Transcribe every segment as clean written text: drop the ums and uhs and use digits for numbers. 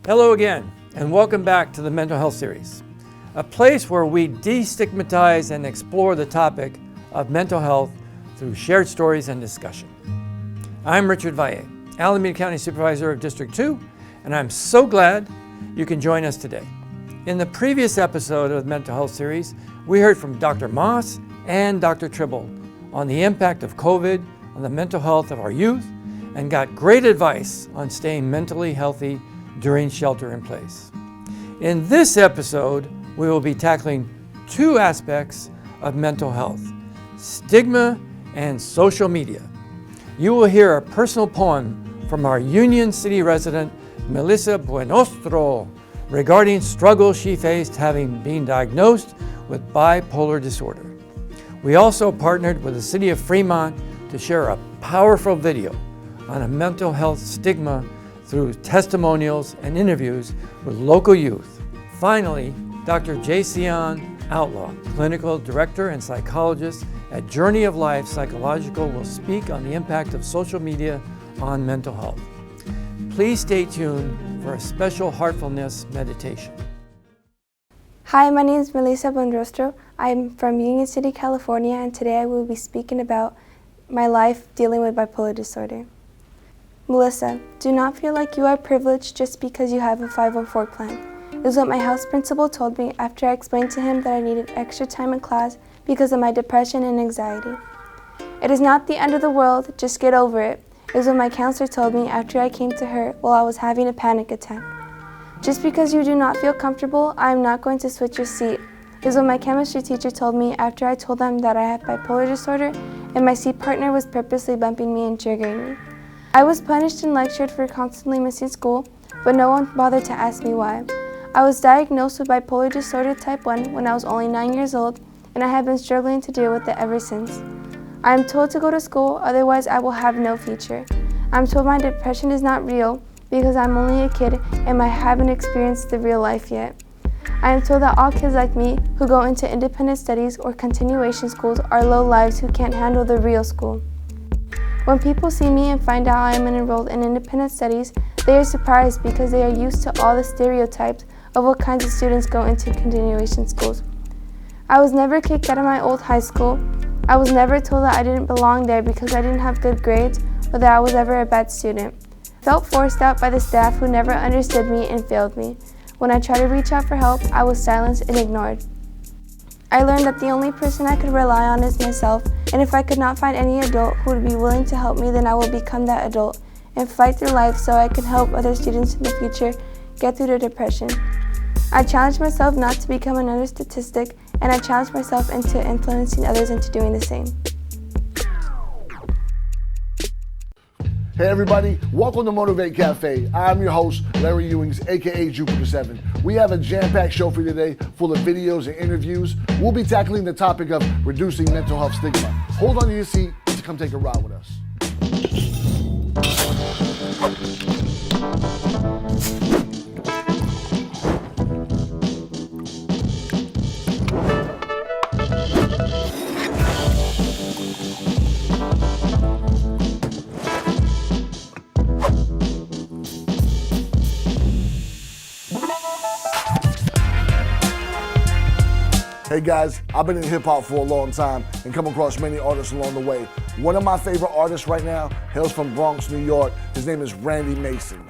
Hello again, and welcome back to the Mental Health Series, a place where we destigmatize and explore the topic of mental health through shared stories and discussion. I'm Richard Valle, Alameda County Supervisor of District 2, and I'm so glad you can join us today. In the previous episode of the Mental Health Series, we heard from Dr. Moss and Dr. Tribble on the impact of COVID on the mental health of our youth and got great advice on staying mentally healthy during shelter in place. In this episode, we will be tackling two aspects of mental health: stigma and social media. You will hear a personal poem from our Union City resident, Melisa Buenostro, regarding struggles she faced having been diagnosed with bipolar disorder. We also partnered with the city of Fremont to share a powerful video on a mental health stigma through testimonials and interviews with local youth. Finally, Dr. Jaseon, Outlaw, clinical director and psychologist at Journey of Life Psychological, will speak on the impact of social media on mental health. Please stay tuned for a special Heartfulness meditation. Hi, my name is Melisa Buenostro. I'm from Union City, California, and today I will be speaking about my life dealing with bipolar disorder. Melissa, do not feel like you are privileged just because you have a 504 plan. Is what my house principal told me after I explained to him that I needed extra time in class because of my depression and anxiety. It is not the end of the world, just get over it, is what my counselor told me after I came to her while I was having a panic attack. Just because you do not feel comfortable, I am not going to switch your seat, is what my chemistry teacher told me after I told them that I had bipolar disorder and my seat partner was purposely bumping me and triggering me. I was punished and lectured for constantly missing school, but no one bothered to ask me why. I was diagnosed with bipolar disorder type 1 when I was only 9 years old, and I have been struggling to deal with it ever since. I am told to go to school, otherwise I will have no future. I'm told my depression is not real because I'm only a kid and I haven't experienced the real life yet. I am told that all kids like me who go into independent studies or continuation schools are low lives who can't handle the real school. When people see me and find out I am enrolled in independent studies, they are surprised because they are used to all the stereotypes of what kinds of students go into continuation schools. I was never kicked out of my old high school. I was never told that I didn't belong there because I didn't have good grades or that I was ever a bad student. I felt forced out by the staff who never understood me and failed me. When I tried to reach out for help, I was silenced and ignored. I learned that the only person I could rely on is myself, and if I could not find any adult who would be willing to help me, then I will become that adult and fight through life so I can help other students in the future get through their depression. I challenged myself not to become another statistic, and I challenged myself into influencing others into doing the same. Hey everybody, welcome to Motivate Cafe. I'm your host, Larry Ewings, aka Jupiter 7. We have a jam-packed show for you today, full of videos and interviews. We'll be tackling the topic of reducing mental health stigma. Hold on to your seat to come take a ride with us. Hey guys, I've been in hip hop for a long time and come across many artists along the way. One of my favorite artists right now hails from Bronx, New York. His name is Randy Mason.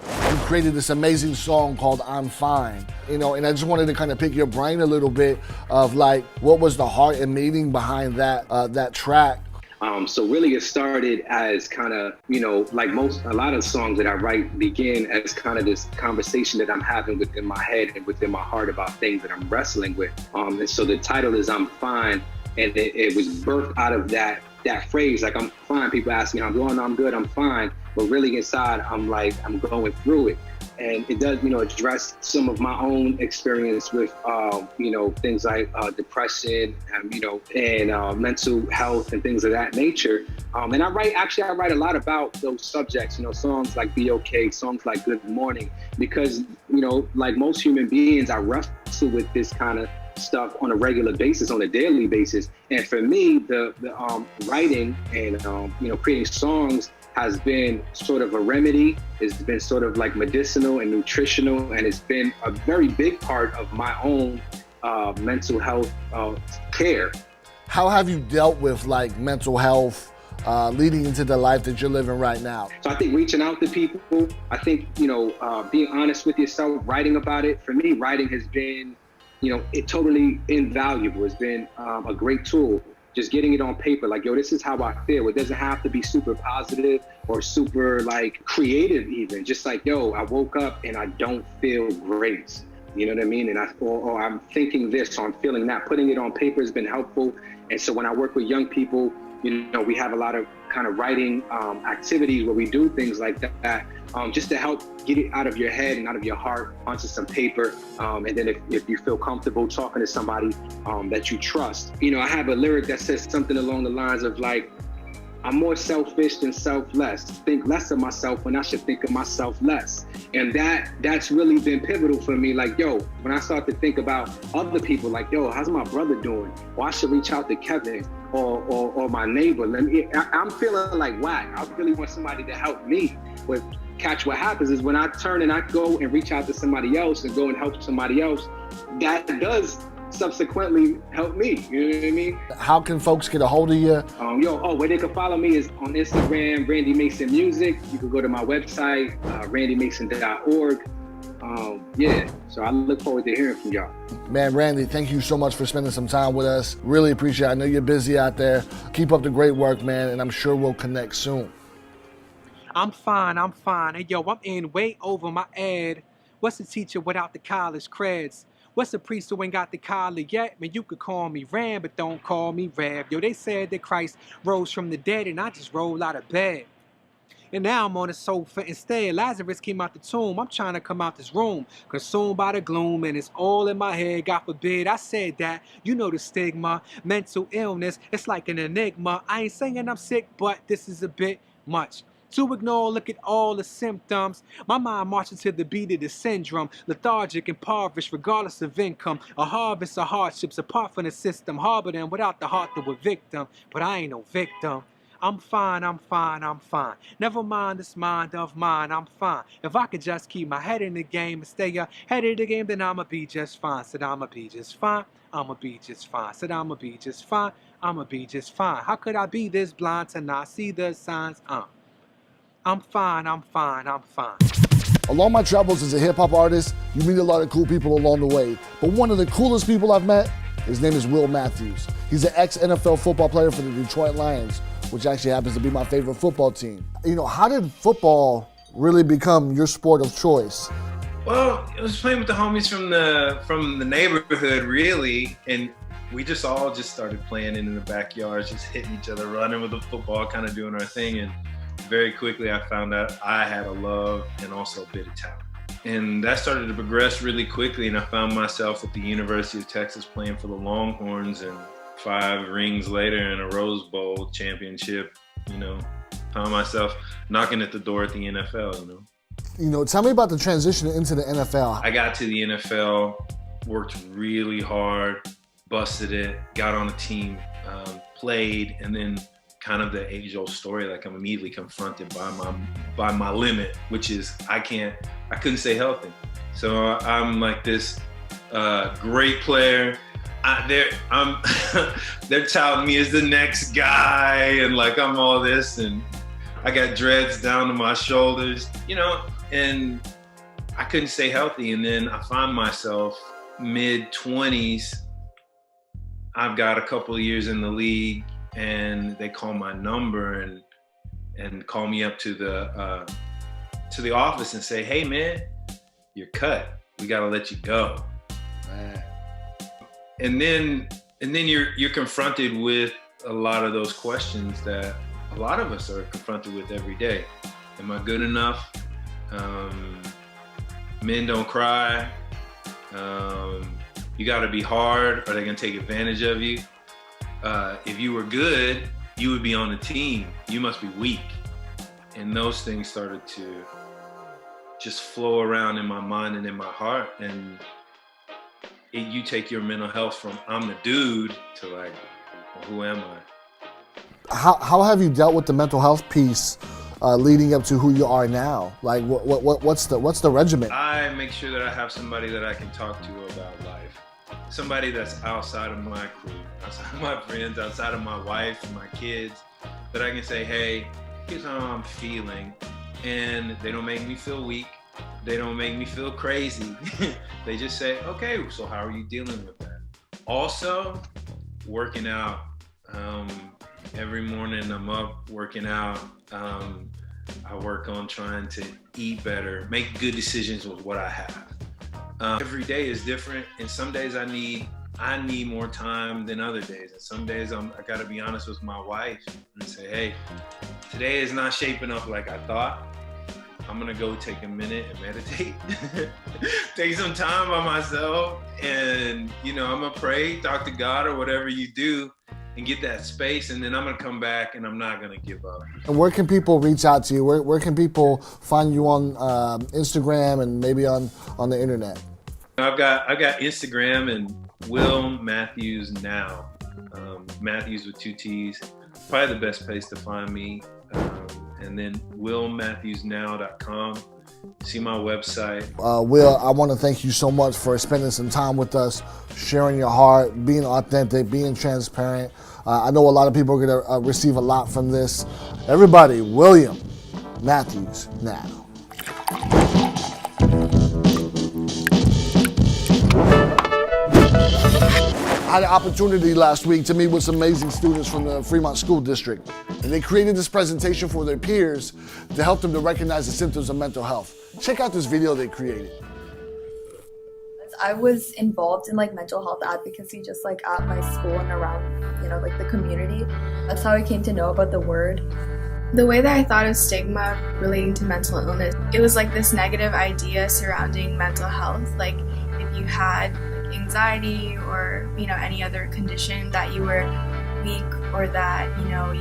He created this amazing song called I'm Fine. And I just wanted to kind of pick your brain a little bit of like, what was the heart and meaning behind that track? So really it started as kind of, like a lot of songs that I write begin as kind of this conversation that I'm having within my head and within my heart about things that I'm wrestling with. And so the title is I'm Fine, and it was birthed out of that phrase, like I'm fine. People ask me how I'm doing, I'm good, I'm fine. But really inside, I'm going through it. And it does, address some of my own experience with, things like depression and mental health and things of that nature. And I write a lot about those subjects, songs like Be Okay, songs like Good Morning, because, like most human beings, I wrestle with this kind of stuff on a regular basis, on a daily basis. And for me, the writing and creating songs has been sort of a remedy. It's been sort of like medicinal and nutritional, and it's been a very big part of my own mental health care. How have you dealt with like mental health leading into the life that you're living right now? So I think reaching out to people, I think, being honest with yourself, writing about it. For me, writing has been, it totally invaluable. It's been a great tool. Just getting it on paper, like, yo, this is how I feel. It doesn't have to be super positive or super like creative even. Just like, yo, I woke up and I don't feel great. You know what I mean? And or I'm thinking this, or I'm feeling that. Putting it on paper has been helpful. And so when I work with young people, we have a lot of kind of writing activities where we do things like that, just to help get it out of your head and out of your heart onto some paper. And then if you feel comfortable talking to somebody that you trust. I have a lyric that says something along the lines of like, I'm more selfish than selfless. Think less of myself when I should think of myself less. And that's really been pivotal for me. Like, yo, when I start to think about other people, like, yo, how's my brother doing? Or I should reach out to Kevin or my neighbor. I'm feeling like, wow, I really want somebody to help me. But catch what happens is when I turn and I go and reach out to somebody else and go and help somebody else, that does subsequently help me. You know what I mean? How can folks get a hold of you? Where they can follow me is on Instagram, Randy Mason Music. You can go to my website, randymason.org. So I look forward to hearing from y'all. Man, Randy, thank you so much for spending some time with us. Really appreciate it. I know you're busy out there. Keep up the great work, man, and I'm sure we'll connect soon. I'm fine. Hey, yo, I'm in way over my ad. What's a teacher without the college creds? What's a priest who ain't got the collar yet? Man, you could call me Ram, but don't call me Rab. Yo, they said that Christ rose from the dead, and I just rolled out of bed. And now I'm on the sofa instead. Lazarus came out the tomb. I'm trying to come out this room, consumed by the gloom, and it's all in my head. God forbid I said that. You know the stigma, mental illness. It's like an enigma. I ain't saying I'm sick, but this is a bit much to ignore. Look at all the symptoms. My mind marches to the beat of the syndrome. Lethargic, impoverished, regardless of income. A harvest of hardships apart from the system. Harbor them without the heart of a victim. But I ain't no victim. I'm fine. Never mind this mind of mine, I'm fine. If I could just keep my head in the game and stay ahead of the game, then I'ma be just fine. Said I'ma be just fine. I'ma be just fine. Said I'ma be just fine. I'ma be just fine. How could I be this blind to not see the signs? I'm fine. Along my travels as a hip hop artist, you meet a lot of cool people along the way. But one of the coolest people I've met, his name is Will Matthews. He's an ex-NFL football player for the Detroit Lions, which actually happens to be my favorite football team. How did football really become your sport of choice? Well, it was playing with the homies from the neighborhood, really, and we just all started playing in the backyard, just hitting each other, running with the football, kind of doing our thing. And very quickly, I found out I had a love and also a bit of talent. And that started to progress really quickly, and I found myself at the University of Texas playing for the Longhorns, and 5 rings later in a Rose Bowl championship, found myself knocking at the door at the NFL, Tell me about the transition into the NFL. I got to the NFL, worked really hard, busted it, got on a team, played, and then kind of the age-old story, like I'm immediately confronted by my limit, which is I couldn't stay healthy. So I'm like this great player. They're touting me as the next guy, and like I'm all this, and I got dreads down to my shoulders, and I couldn't stay healthy. And then I found myself mid-20s. I've got a couple of years in the league, and they call my number and call me up to the office and say, "Hey man, you're cut. We gotta let you go." Man. And then you're confronted with a lot of those questions that a lot of us are confronted with every day. Am I good enough? Men don't cry. You gotta be hard, or they're gonna take advantage of you. If you were good, you would be on the team. You must be weak. And those things started to just flow around in my mind and in my heart. And you take your mental health from I'm the dude to like, well, who am I? How have you dealt with the mental health piece leading up to who you are now? Like, what's the regimen? I make sure that I have somebody that I can talk to about life. Somebody that's outside of my crew, outside of my friends, outside of my wife and my kids, that I can say, hey, here's how I'm feeling. And they don't make me feel weak. They don't make me feel crazy. They just say, okay, so how are you dealing with that? Also, working out. Every morning I'm up working out. I work on trying to eat better, make good decisions with what I have. Every day is different, and some days I need more time than other days. And some days I gotta be honest with my wife and say, hey, today is not shaping up like I thought. I'm gonna go take a minute and meditate, take some time by myself, and I'm gonna pray, talk to God or whatever you do, and get that space, and then I'm gonna come back and I'm not gonna give up. And where can people reach out to you? Where can people find you on Instagram and maybe on the internet? I've got Instagram and Will Matthews Now, Matthews with 2 T's, probably the best place to find me. And then willmatthewsnow.com. See my website. Will, I want to thank you so much for spending some time with us, sharing your heart, being authentic, being transparent. I know a lot of people are going to receive a lot from this. Everybody, William Matthews Now. I had an opportunity last week to meet with some amazing students from the Fremont School District. And they created this presentation for their peers to help them to recognize the symptoms of mental health. Check out this video they created. I was involved in mental health advocacy just at my school and around, the community. That's how I came to know about the word. The way that I thought of stigma relating to mental illness, it was this negative idea surrounding mental health. Like if you had anxiety or any other condition that you were weak or that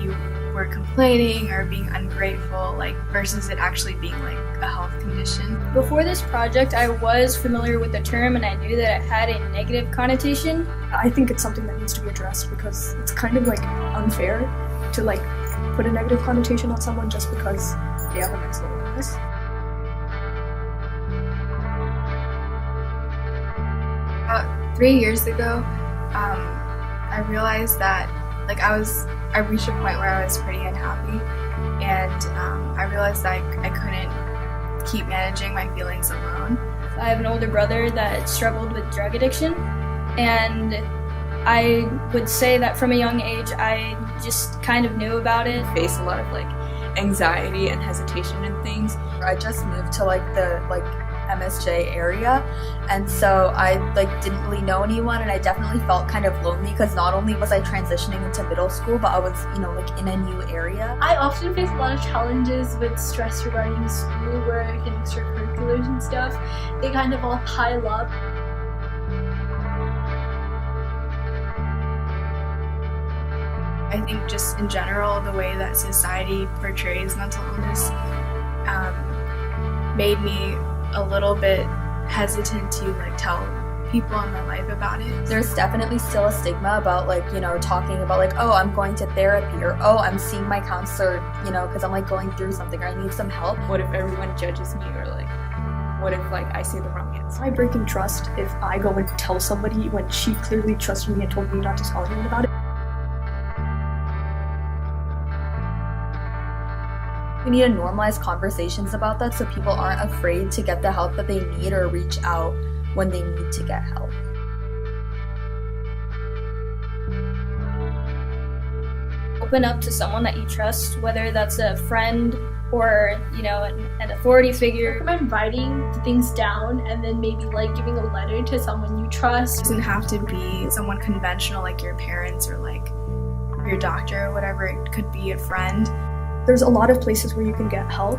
you were complaining or being ungrateful, versus it actually being a health condition. Before this project, I was familiar with the term and I knew that it had a negative connotation. I think it's something that needs to be addressed because it's kind of unfair to put a negative connotation on someone just because they have a mental illness. About 3 years ago, I realized that I reached a point where I was pretty unhappy, and I realized that I couldn't keep managing my feelings alone. I have an older brother that struggled with drug addiction, and I would say that from a young age I just kind of knew about it. I faced a lot of anxiety and hesitation and things. I just moved to the MSJ area, and so I didn't really know anyone, and I definitely felt kind of lonely because not only was I transitioning into middle school, but I was in a new area. I often face a lot of challenges with stress regarding schoolwork and extracurriculars and stuff. They kind of all pile up. I think just in general, the way that society portrays mental illness made me a little bit hesitant to tell people in my life about it. There's definitely still a stigma about talking about oh, I'm going to therapy, or oh, I'm seeing my counselor, because I'm going through something or I need some help. What if everyone judges me, or what if I say the wrong answer? I break in trust if I go and tell somebody when she clearly trusted me and told me not to tell anyone about it. We need to normalize conversations about that so people aren't afraid to get the help that they need or reach out when they need to get help. Open up to someone that you trust, whether that's a friend or an authority figure. I recommend writing things down and then maybe giving a letter to someone you trust. It doesn't have to be someone conventional like your parents or your doctor or whatever. It could be a friend. There's a lot of places where you can get help,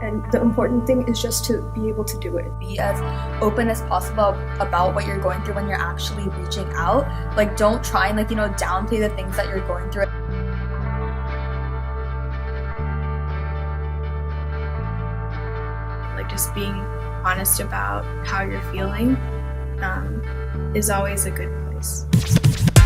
and the important thing is just to be able to do it. Be as open as possible about what you're going through when you're actually reaching out. Don't try and downplay the things that you're going through. Just being honest about how you're feeling is always a good place.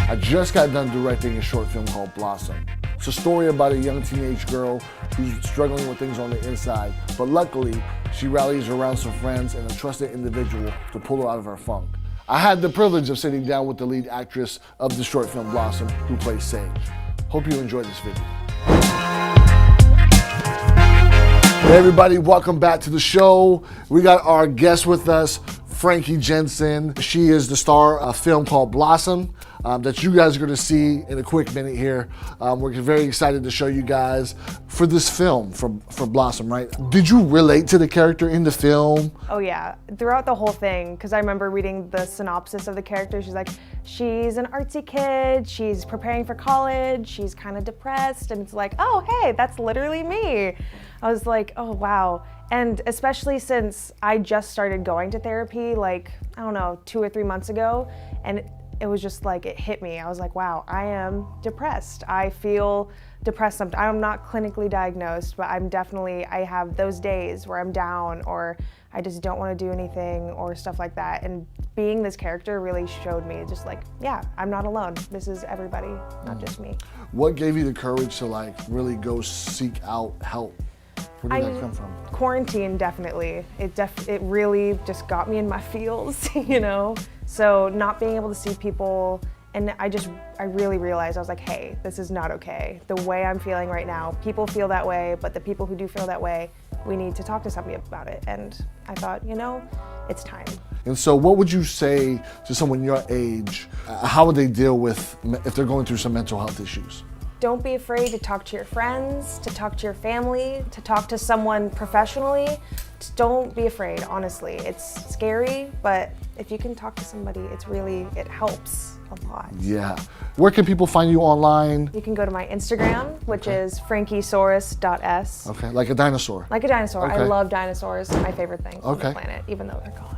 I just got done directing a short film called Blossom. It's a story about a young teenage girl who's struggling with things on the inside, but luckily, she rallies around some friends and a trusted individual to pull her out of her funk. I had the privilege of sitting down with the lead actress of the short film Blossom, who plays Sage. Hope you enjoyed this video. Hey everybody, welcome back to the show. We got our guest with us, Frankie Jensen. She is the star of a film called Blossom that you guys are going to see in a quick minute here. We're very excited to show you guys for this film, for Blossom, right? Did you relate to the character in the film? Oh yeah, throughout the whole thing, because I remember reading the synopsis of the character. She's like, she's an artsy kid, she's preparing for college, she's kind of depressed, and it's like, oh hey, that's literally me. I was like, oh wow. And especially since I just started going to therapy, like, I don't know, 2 or 3 months ago, and it was just like, it hit me. I was like, wow, I am depressed. I feel depressed sometimes. I'm not clinically diagnosed, but I have those days where I'm down or I just don't want to do anything or stuff like that. And being this character really showed me just like, yeah, I'm not alone. This is everybody, not just me. What gave you the courage to like really go seek out help? Where did that come from? Quarantine, definitely. It really just got me in my feels, you know? So not being able to see people, and I really realized, I was like, hey, this is not okay. The way I'm feeling right now, people feel that way, but the people who do feel that way, we need to talk to somebody about it. And I thought, you know, it's time. And so what would you say to someone your age, how would they deal with if they're going through some mental health issues? Don't be afraid to talk to your friends, to talk to your family, to talk to someone professionally. Just don't be afraid, honestly. It's scary, but if you can talk to somebody, it helps a lot. Yeah. Where can people find you online? You can go to my Instagram, which is frankiesaurus.s. Okay, like a dinosaur. Like a dinosaur. Okay. I love dinosaurs. My favorite thing on the planet, even though they're gone.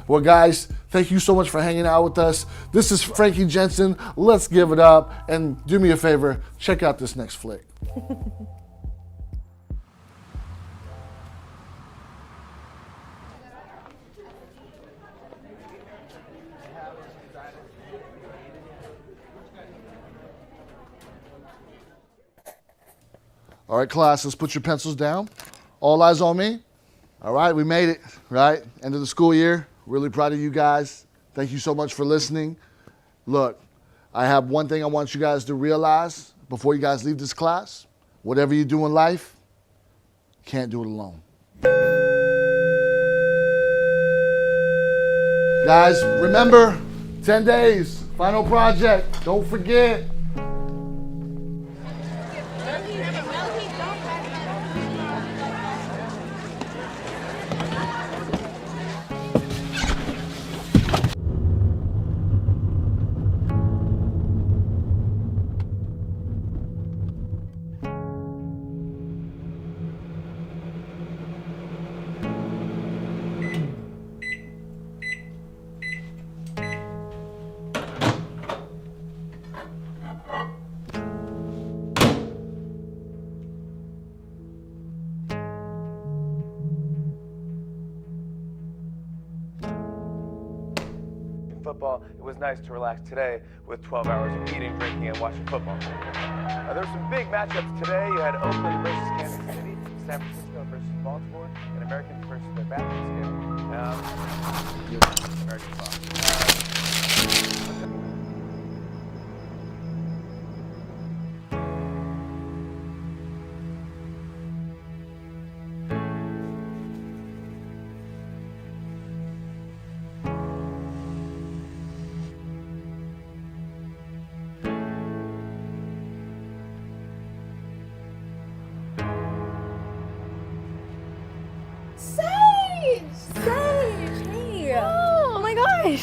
Well, guys, thank you so much for hanging out with us. This is Frankie Jensen. Let's give it up. And do me a favor, check out this next flick. All right, class, let's put your pencils down. All eyes on me. All right, we made it, right? End of the school year. Really proud of you guys. Thank you so much for listening. Look, I have one thing I want you guys to realize before you guys leave this class. Whatever you do in life, you can't do it alone. Guys, remember, 10 days, final project. Don't forget. Football, it was nice to relax today with 12 hours of eating, drinking, and watching football. There were some big matchups today. You had Oakland versus Kansas City, San Francisco versus Baltimore, and Americans versus the Baptist. American Fox. I'm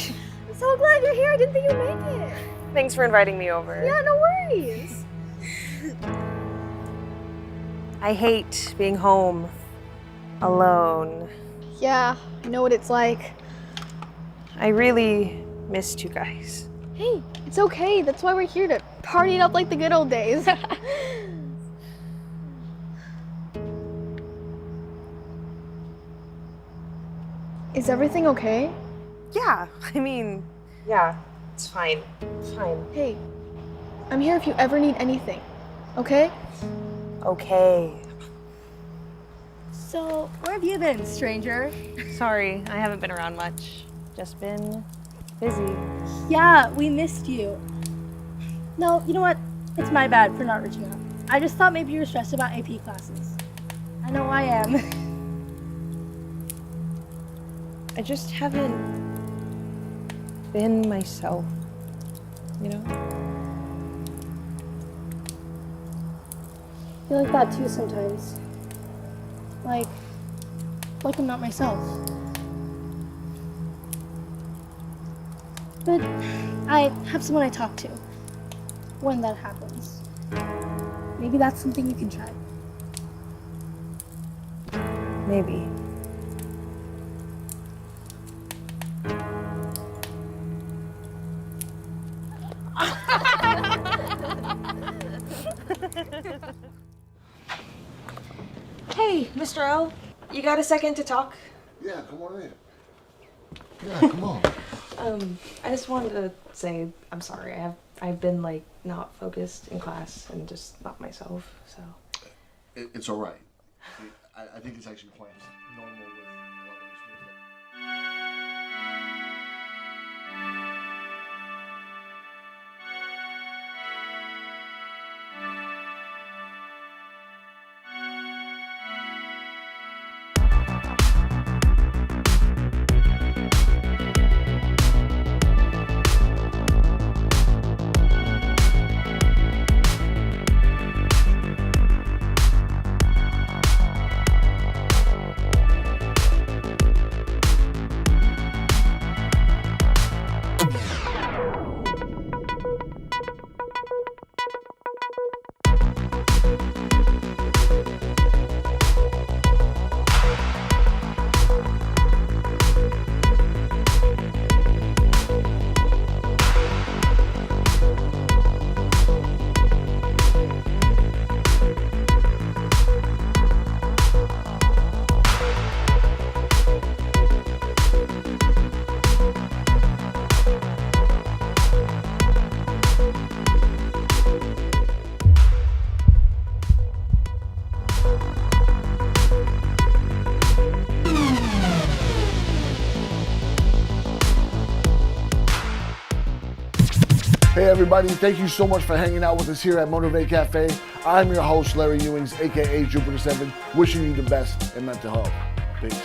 so glad you're here. I didn't think you'd make it. Thanks for inviting me over. Yeah, no worries. I hate being home alone. Yeah, I know what it's like. I really missed you guys. Hey, it's okay. That's why we're here, to party it up like the good old days. Is everything okay? Yeah, I mean, yeah, it's fine. It's fine. Hey, I'm here if you ever need anything, okay? Okay. So, where have you been, stranger? Sorry, I haven't been around much. Just been busy. Yeah, we missed you. No, you know what? It's my bad for not reaching out. I just thought maybe you were stressed about AP classes. I know I am. I just haven't been myself, you know? I feel like that too sometimes. Like I'm not myself. But I have someone I talk to when that happens. Maybe that's something you can try. Maybe. Hey, Mr. L, you got a second to talk? Yeah, come on in. Yeah, come on. I just wanted to say I'm sorry. I've been like not focused in class and just not myself. So It's all right. I think it's actually quite normal with a lot of students. Hey everybody, thank you so much for hanging out with us here at Motivate Cafe. I'm your host, Larry Ewings, aka Jupiter 7, wishing you the best in mental health. Peace.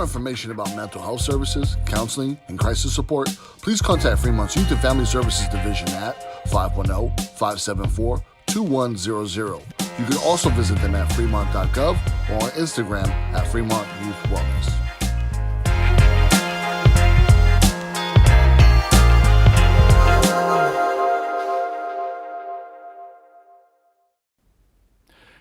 more information about mental health services, counseling, and crisis support, please contact Fremont's Youth and Family Services Division at 510-574-2100. You can also visit them at fremont.gov or on Instagram at Fremont Youth Wellness.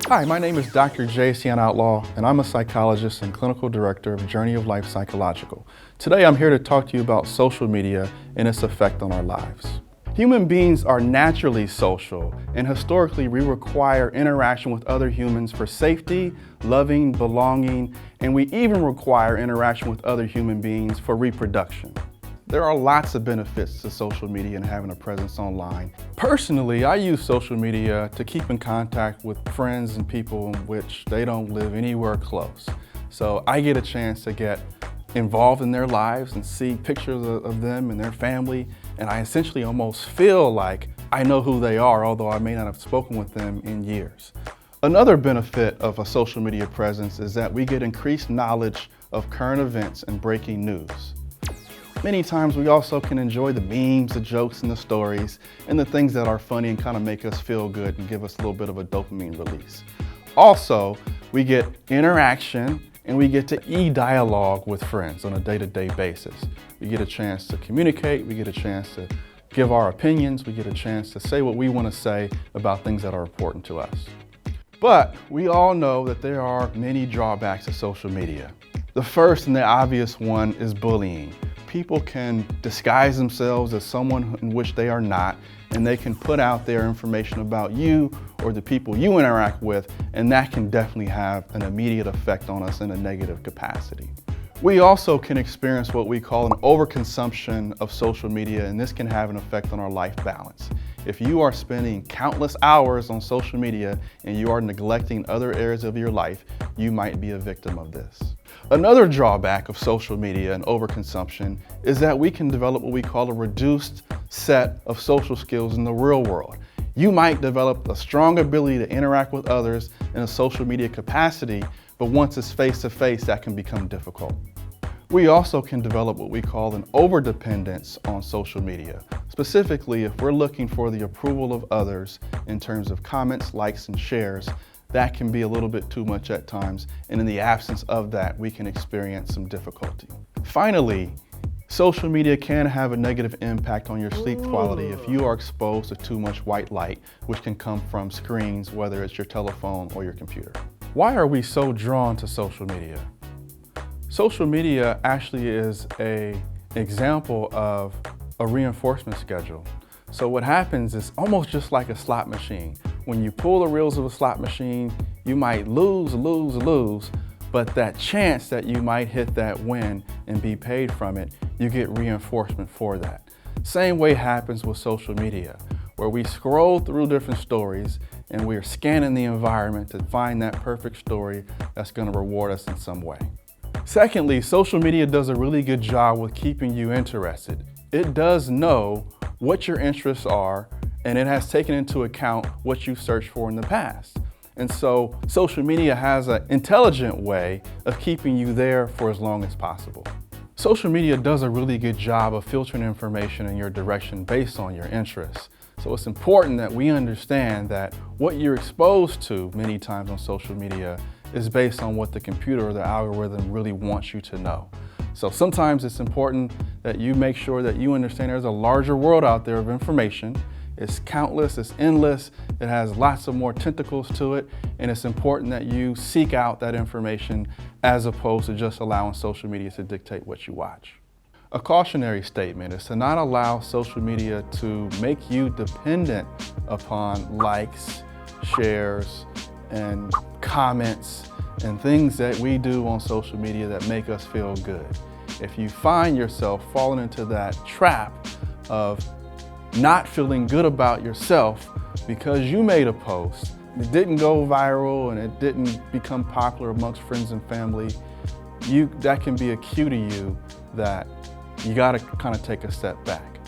Hi, my name is Dr. Jaseon Outlaw, and I'm a psychologist and clinical director of Journey of Life Psychological. Today I'm here to talk to you about social media and its effect on our lives. Human beings are naturally social, and historically we require interaction with other humans for safety, loving, belonging, and we even require interaction with other human beings for reproduction. There are lots of benefits to social media and having a presence online. Personally, I use social media to keep in contact with friends and people in which they don't live anywhere close. So I get a chance to get involved in their lives and see pictures of them and their family, and I essentially almost feel like I know who they are, although I may not have spoken with them in years. Another benefit of a social media presence is that we get increased knowledge of current events and breaking news. Many times we also can enjoy the memes, the jokes, and the stories, and the things that are funny and kind of make us feel good and give us a little bit of a dopamine release. Also, we get interaction and we get to e-dialogue with friends on a day-to-day basis. We get a chance to communicate, we get a chance to give our opinions, we get a chance to say what we want to say about things that are important to us. But we all know that there are many drawbacks to social media. The first and the obvious one is bullying. People can disguise themselves as someone in which they are not, and they can put out their information about you or the people you interact with, and that can definitely have an immediate effect on us in a negative capacity. We also can experience what we call an overconsumption of social media, and this can have an effect on our life balance. If you are spending countless hours on social media and you are neglecting other areas of your life, you might be a victim of this. Another drawback of social media and overconsumption is that we can develop what we call a reduced set of social skills in the real world. You might develop a strong ability to interact with others in a social media capacity, but once it's face-to-face, that can become difficult. We also can develop what we call an overdependence on social media. Specifically, if we're looking for the approval of others in terms of comments, likes, and shares, that can be a little bit too much at times, and in the absence of that, we can experience some difficulty. Finally, social media can have a negative impact on your sleep quality if you are exposed to too much white light, which can come from screens, whether it's your telephone or your computer. Why are we so drawn to social media? Social media actually is an example of a reinforcement schedule. So what happens is almost just like a slot machine. When you pull the reels of a slot machine, you might lose, but that chance that you might hit that win and be paid from it, you get reinforcement for that. Same way happens with social media, where we scroll through different stories and we're scanning the environment to find that perfect story that's going to reward us in some way. Secondly, social media does a really good job with keeping you interested. It does know what your interests are, and it has taken into account what you've searched for in the past. And so social media has an intelligent way of keeping you there for as long as possible. Social media does a really good job of filtering information in your direction based on your interests. So it's important that we understand that what you're exposed to many times on social media is based on what the computer or the algorithm really wants you to know. So sometimes it's important that you make sure that you understand there's a larger world out there of information. It's countless, it's endless, it has lots of more tentacles to it, and it's important that you seek out that information as opposed to just allowing social media to dictate what you watch. A cautionary statement is to not allow social media to make you dependent upon likes, shares, and comments and things that we do on social media that make us feel good. If you find yourself falling into that trap of not feeling good about yourself because you made a post, it didn't go viral and it didn't become popular amongst friends and family, that can be a cue to you that you gotta kind of take a step back.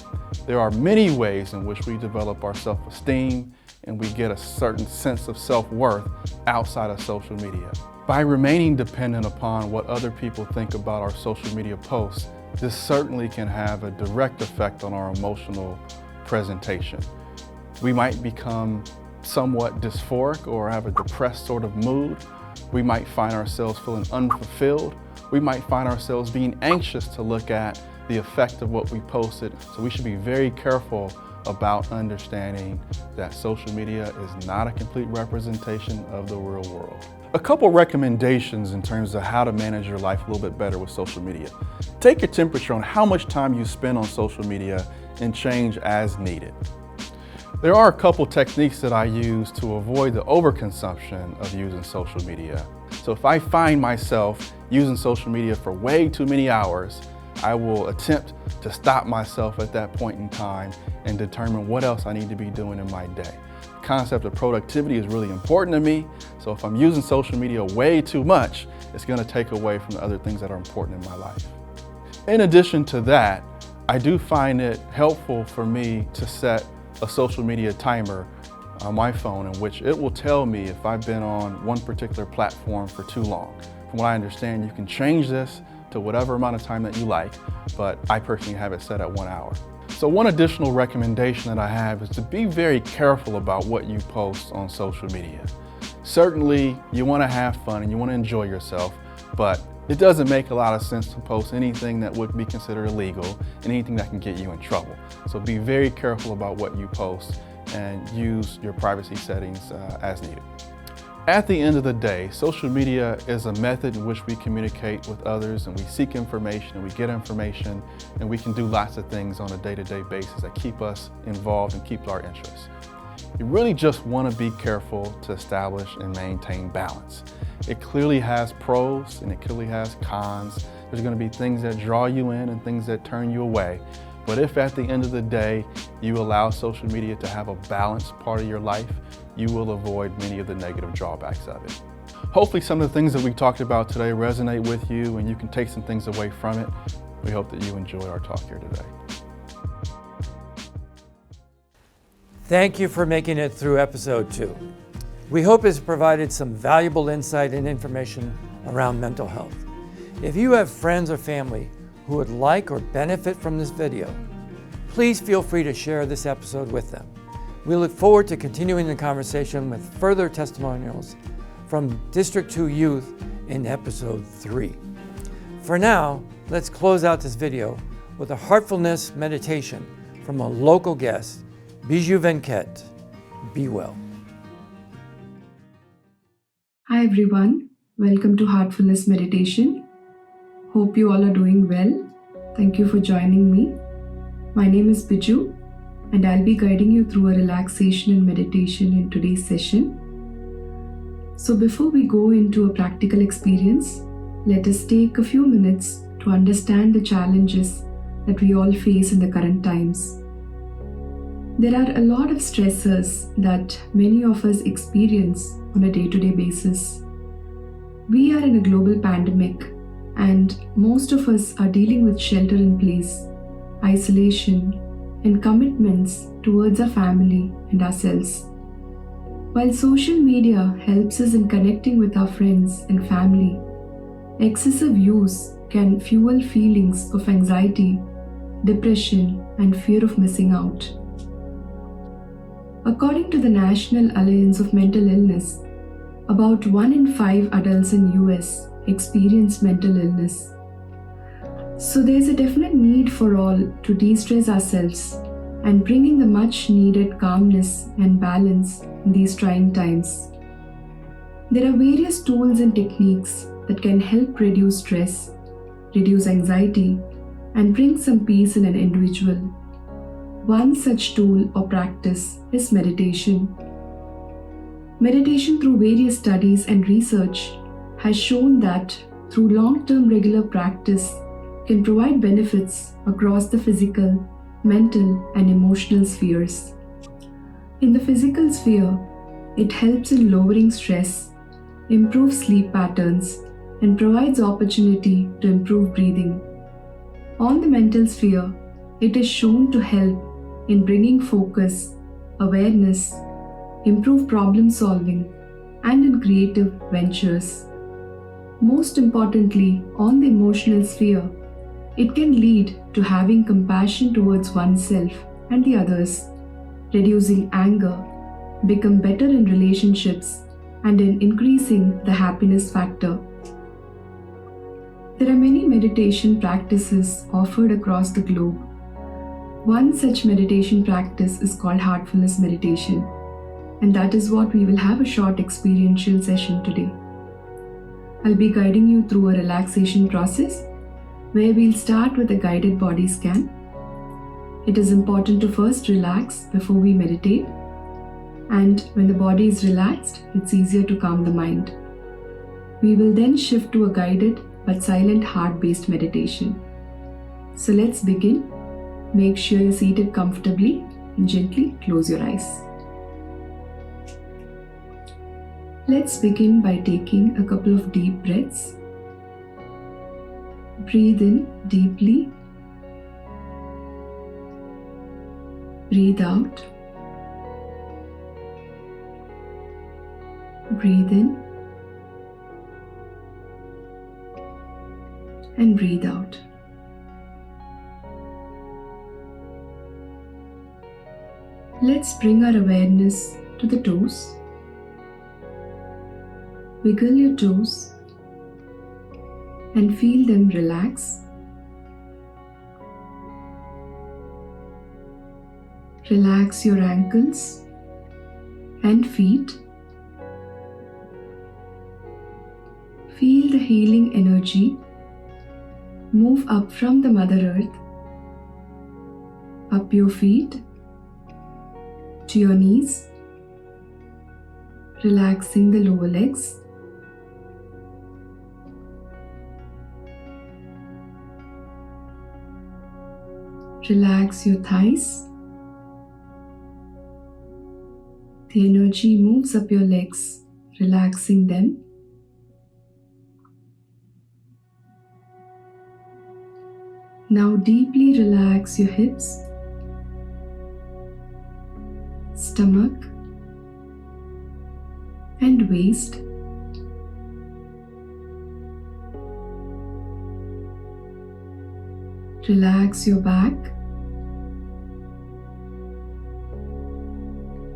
There are many ways in which we develop our self-esteem and we get a certain sense of self-worth outside of social media. By remaining dependent upon what other people think about our social media posts, this certainly can have a direct effect on our emotional presentation. We might become somewhat dysphoric or have a depressed sort of mood. We might find ourselves feeling unfulfilled. We might find ourselves being anxious to look at the effect of what we posted. So we should be very careful about understanding that social media is not a complete representation of the real world. A couple recommendations in terms of how to manage your life a little bit better with social media. Take your temperature on how much time you spend on social media and change as needed. There are a couple techniques that I use to avoid the overconsumption of using social media. So if I find myself using social media for way too many hours, I will attempt to stop myself at that point in time and determine what else I need to be doing in my day. The concept of productivity is really important to me, so if I'm using social media way too much, it's going to take away from the other things that are important in my life. In addition to that, I do find it helpful for me to set a social media timer on my phone in which it will tell me if I've been on one particular platform for too long. From what I understand, you can change this to whatever amount of time that you like, but I personally have it set at 1 hour. So one additional recommendation that I have is to be very careful about what you post on social media. Certainly, you want to have fun and you want to enjoy yourself, but it doesn't make a lot of sense to post anything that would be considered illegal and anything that can get you in trouble. So be very careful about what you post and use your privacy settings as needed. At the end of the day, social media is a method in which we communicate with others and we seek information and we get information and we can do lots of things on a day-to-day basis that keep us involved and keep our interests. You really just want to be careful to establish and maintain balance. It clearly has pros and it clearly has cons. There's going to be things that draw you in and things that turn you away. But if at the end of the day you allow social media to have a balanced part of your life, you will avoid many of the negative drawbacks of it. Hopefully some of the things that we talked about today resonate with you and you can take some things away from it. We hope that you enjoy our talk here today. Thank you for making it through episode 2. We hope it's provided some valuable insight and information around mental health. If you have friends or family who would like or benefit from this video, please feel free to share this episode with them. We look forward to continuing the conversation with further testimonials from District 2 youth in episode 3. For now, let's close out this video with a heartfulness meditation from a local guest, Bijju Venkat. Be well. Hi everyone, welcome to Heartfulness Meditation. Hope you all are doing well. Thank you for joining me. My name is Bijju and I'll be guiding you through a relaxation and meditation in today's session. So before we go into a practical experience, let us take a few minutes to understand the challenges that we all face in the current times. There are a lot of stressors that many of us experience on a day-to-day basis. We are in a global pandemic and most of us are dealing with shelter in place, isolation, and commitments towards our family and ourselves. While social media helps us in connecting with our friends and family, excessive use can fuel feelings of anxiety, depression, and fear of missing out. According to the National Alliance of Mental Illness, about 1 in 5 adults in US experience mental illness. So there's a definite need for all to de-stress ourselves and bringing the much needed calmness and balance in these trying times. There are various tools and techniques that can help reduce stress, reduce anxiety, and bring some peace in an individual. One such tool or practice is meditation. Meditation through various studies and research has shown that through long-term regular practice can provide benefits across the physical, mental, and emotional spheres. In the physical sphere, it helps in lowering stress, improves sleep patterns, and provides opportunity to improve breathing. On the mental sphere, it is shown to help in bringing focus, awareness, improve problem solving, and in creative ventures. Most importantly, on the emotional sphere, it can lead to having compassion towards oneself and the others, reducing anger, become better in relationships, and in increasing the happiness factor. There are many meditation practices offered across the globe. One such meditation practice is called Heartfulness meditation, and that is what we will have a short experiential session today. I'll be guiding you through a relaxation process where we'll start with a guided body scan. It is important to first relax before we meditate, and when the body is relaxed, it's easier to calm the mind. We will then shift to a guided but silent heart-based meditation. So let's begin. Make sure you're seated comfortably and gently close your eyes. Let's begin by taking a couple of deep breaths. Breathe in deeply. Breathe out. Breathe in. And breathe out. Let's bring our awareness to the toes. Wiggle your toes and feel them relax. Relax your ankles and feet. Feel the healing energy move up from the Mother Earth, up your feet to your knees, relaxing the lower legs. Relax your thighs. The energy moves up your legs, relaxing them. Now deeply relax your hips, stomach, and waist. Relax your back.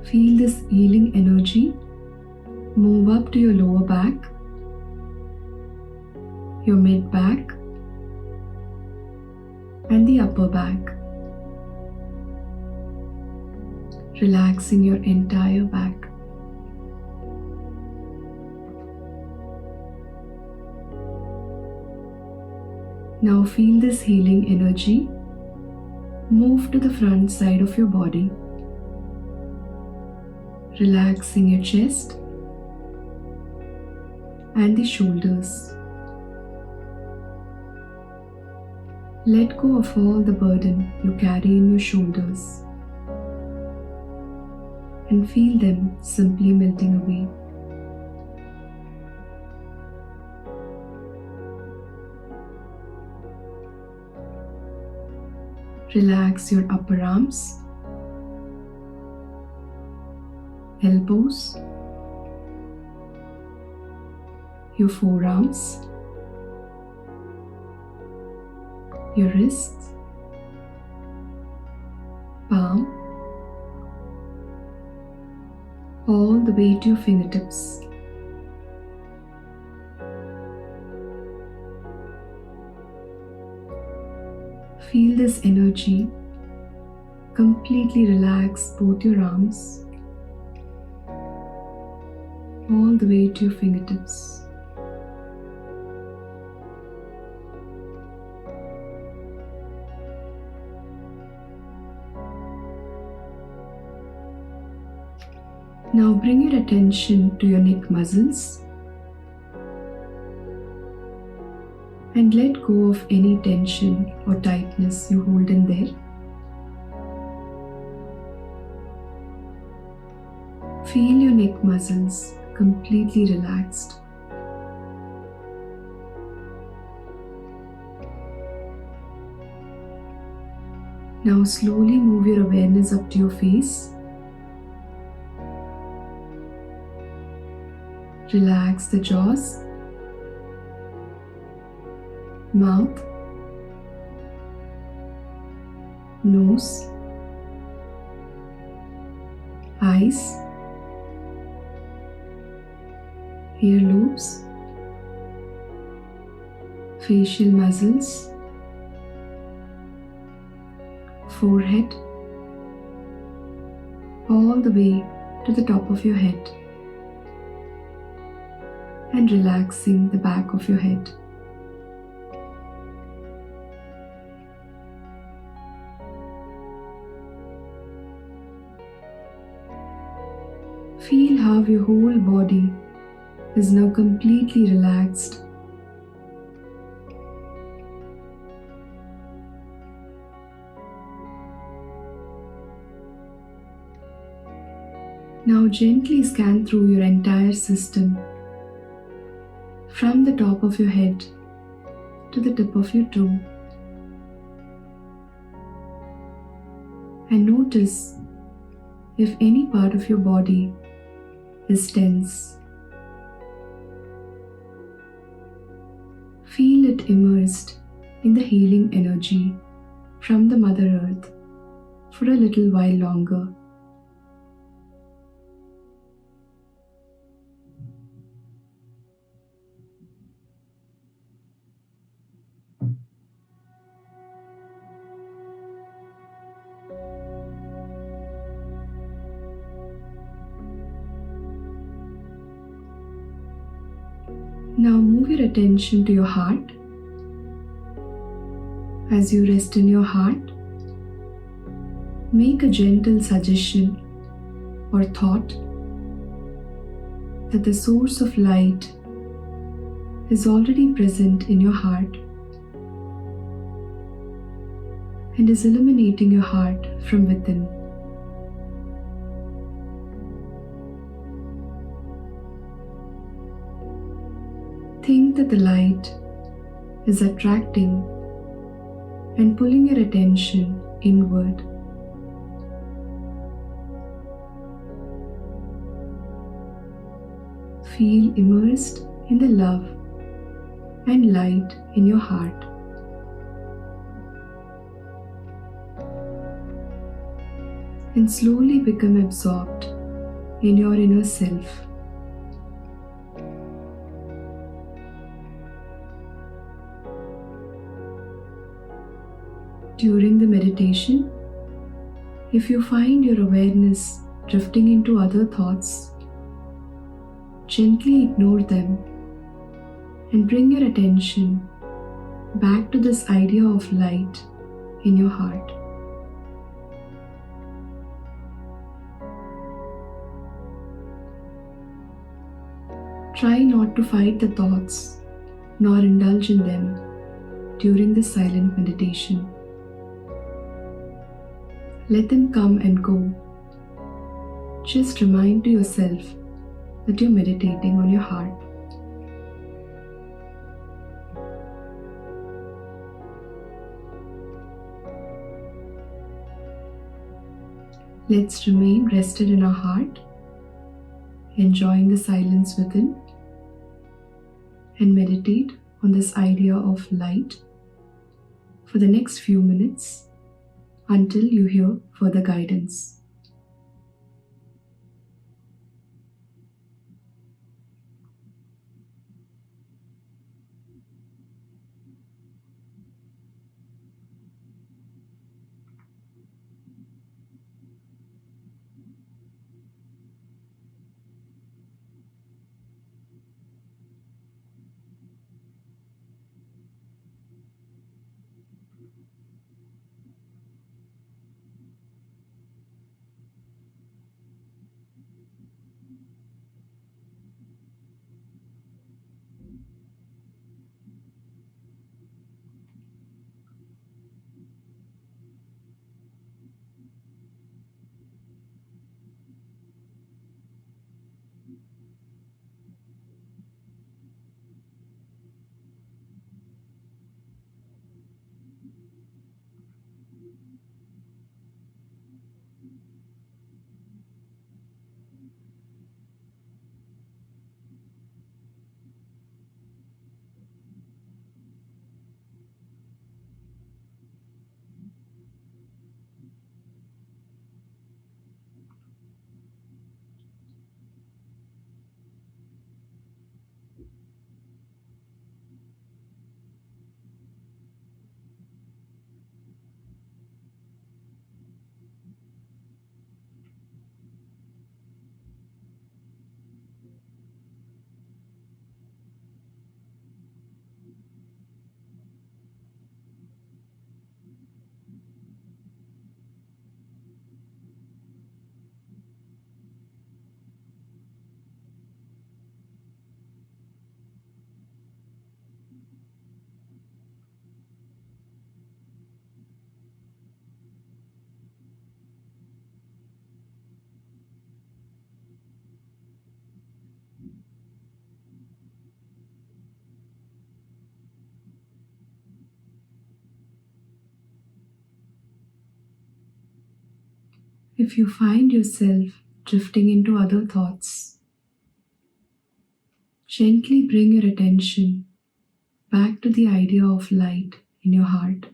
Feel this healing energy move up to your lower back, your mid back, and the upper back, relaxing your entire back. Now feel this healing energy move to the front side of your body, relaxing your chest and the shoulders. Let go of all the burden you carry in your shoulders and feel them simply melting away. Relax your upper arms, elbows, your forearms, your wrists, palm, all the way to your fingertips. Feel this energy completely relax both your arms, all the way to your fingertips. Now bring your attention to your neck muscles and let go of any tension or tightness you hold in there. Feel your neck muscles completely relaxed. Now slowly move your awareness up to your face. Relax the jaws, mouth, nose, eyes, earlobes, facial muscles, forehead, all the way to the top of your head, and relaxing the back of your head. Feel how your whole body is now completely relaxed. Now gently scan through your entire system, from the top of your head to the tip of your toe, and notice if any part of your body is tense. Feel it immersed in the healing energy from the Mother Earth for a little while longer. Now move your attention to your heart. As you rest in your heart, make a gentle suggestion or thought that the source of light is already present in your heart and is illuminating your heart from within. Think that the light is attracting and pulling your attention inward. Feel immersed in the love and light in your heart. And slowly become absorbed in your inner self. During the meditation, if you find your awareness drifting into other thoughts, gently ignore them and bring your attention back to this idea of light in your heart. Try not to fight the thoughts nor indulge in them during the silent meditation. Let them come and go. Just remind to yourself that you're meditating on your heart. Let's remain rested in our heart, enjoying the silence within, and meditate on this idea of light for the next few minutes until you hear further guidance. If you find yourself drifting into other thoughts, gently bring your attention back to the idea of light in your heart.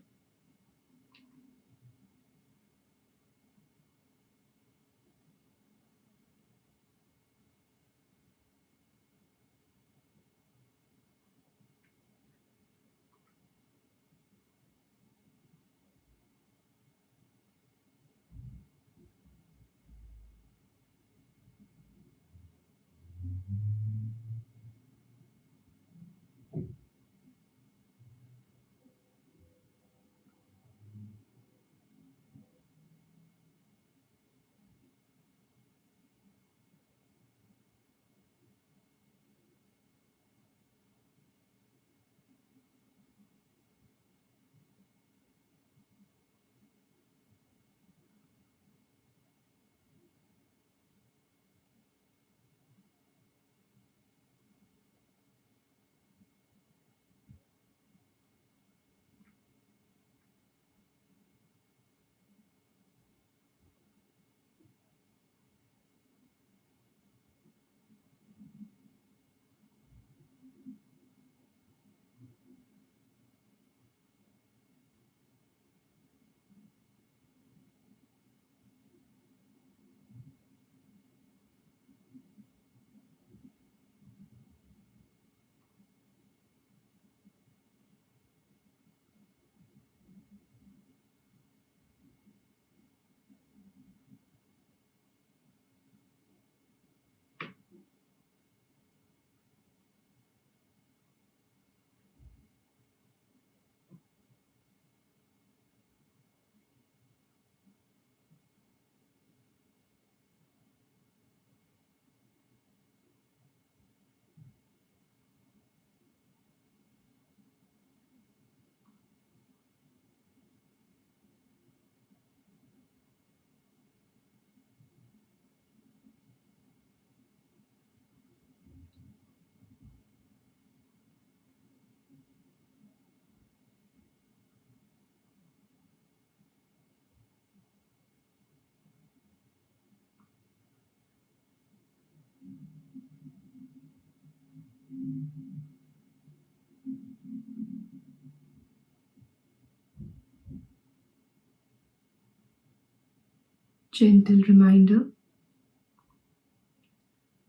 Gentle reminder.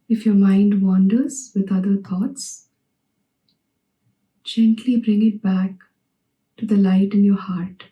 If your mind wanders with other thoughts, gently bring it back to the light in your heart.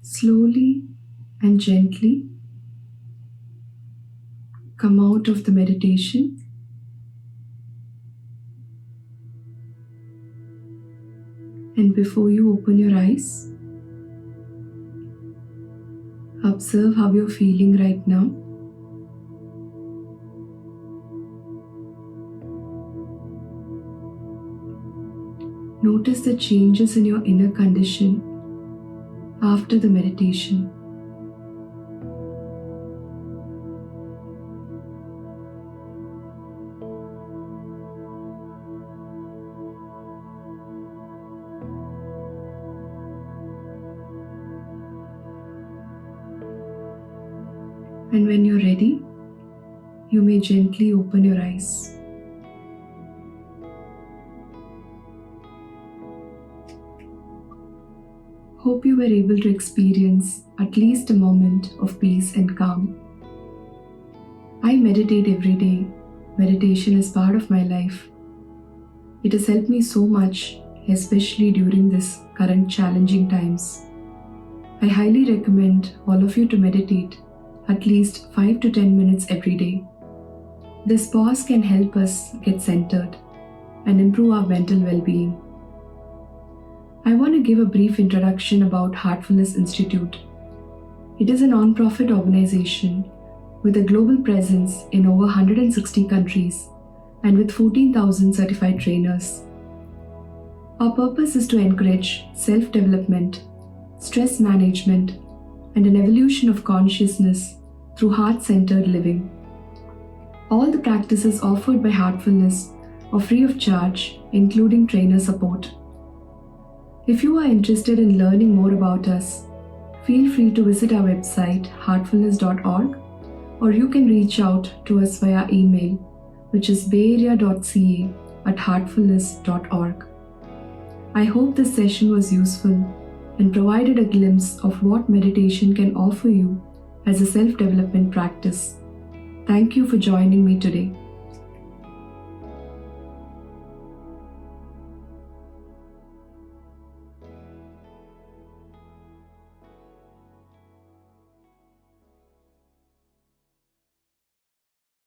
Slowly and gently come out of the meditation and before you open your eyes, observe how you're feeling right now. Notice the changes in your inner condition after the meditation. And when you're ready, you may gently open your eyes. Hope you were able to experience at least a moment of peace and calm. I meditate every day. Meditation is part of my life. It has helped me so much, especially during this current challenging times. I highly recommend all of you to meditate at least 5 to 10 minutes every day. This pause can help us get centered and improve our mental well-being. I want to give a brief introduction about Heartfulness Institute. It is a non-profit organization with a global presence in over 160 countries and with 14,000 certified trainers. Our purpose is to encourage self-development, stress management, and an evolution of consciousness through heart-centered living. All the practices offered by Heartfulness are free of charge, including trainer support. If you are interested in learning more about us, feel free to visit our website heartfulness.org, or you can reach out to us via email, which is bayarea.ca@heartfulness.org. I hope this session was useful and provided a glimpse of what meditation can offer you as a self-development practice. Thank you for joining me today.